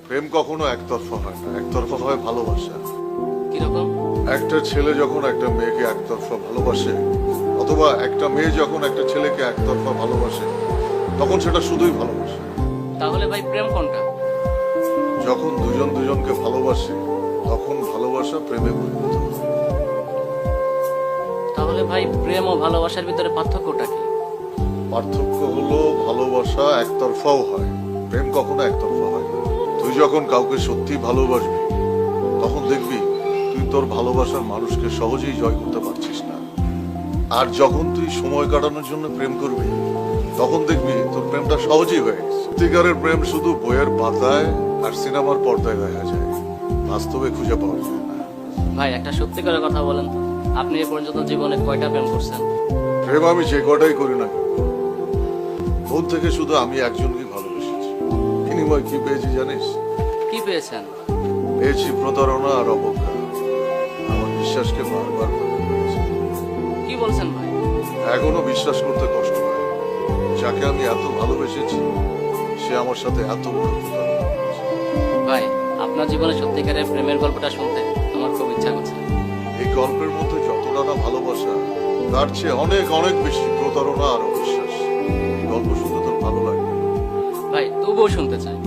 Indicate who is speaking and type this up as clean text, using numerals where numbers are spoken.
Speaker 1: প্রেম কখনো একতরফা হয় না, একতরফা হয় ভালোবাসা।
Speaker 2: কিরকম?
Speaker 1: একটা ছেলে যখন একটা মেয়েকে একতরফা ভালোবাসে, অথবা একটা মেয়ে যখন একটা ছেলেকে একতরফা ভালোবাসে, তখন সেটা শুধুই ভালোবাসে।
Speaker 2: তাহলে ভাই প্রেম কোনটা?
Speaker 1: যখন দুজন দুজনকে ভালোবাসে, তখন ভালোবাসা প্রেমে পরিণত হয়।
Speaker 2: তাহলে ভাই প্রেম ও ভালোবাসার ভিতরে পার্থক্যটা কি?
Speaker 1: পার্থক্য হলো ভালোবাসা একতরফাও হয়, প্রেম কখনো একতরফা হয় না। তুই যখন কাউকে সত্যি ভালোবাসবি, তখন দেখবি তুই তোর ভালোবাসার মানুষকে সহজেই জয় করতে পারছিস না। আর যখন তুই সময় কাটানোর জন্য প্রেম করবি, তখন দেখবি তোর প্রেমটা সহজেই হয়ে গেছে। সত্যিকারের প্রেম শুধু বইয়ের পাতায় আর সিনেমার পর্দায় দেখা যায়, বাস্তবে খুঁজে পাওয়া যায় না।
Speaker 2: ভাই একটা সত্যি করে কথা বলেন তো, আপনি এ পর্যন্ত জীবনে কয়টা প্রেম করছেন?
Speaker 1: প্রেম আমি যে কটাই করি না কেন, মন থেকে শুধু আমি একজনকে ভালোবেসেছি। বিনিময় কি পেয়েছি জানিস?
Speaker 2: কি পেয়েছেন?
Speaker 1: পেয়েছি প্রতারণা আর অবজ্ঞা। আমার বিশ্বাসকে বারবার ভাঙতে পেরেছি।
Speaker 2: কি বলছেন ভাই?
Speaker 1: এখনো বিশ্বাস করতে কষ্ট হয়, যাকে আমি এত ভালোবেসেছি সে আমার সাথে এত বড় প্রতারণা করেছে।
Speaker 2: ভাই আপনার জীবনে সত্যিকারের প্রেমের গল্পটা শুনতে আমার খুব ইচ্ছা করছে।
Speaker 1: এই গল্পের মধ্যে যতটা না ভালোবাসা, তার চেয়ে অনেক অনেক বেশি প্রতারণা আর অবিশ্বাস। এই গল্প শুনতে তোর ভালো লাগে?
Speaker 2: ভাই তবুও শুনতে চাই।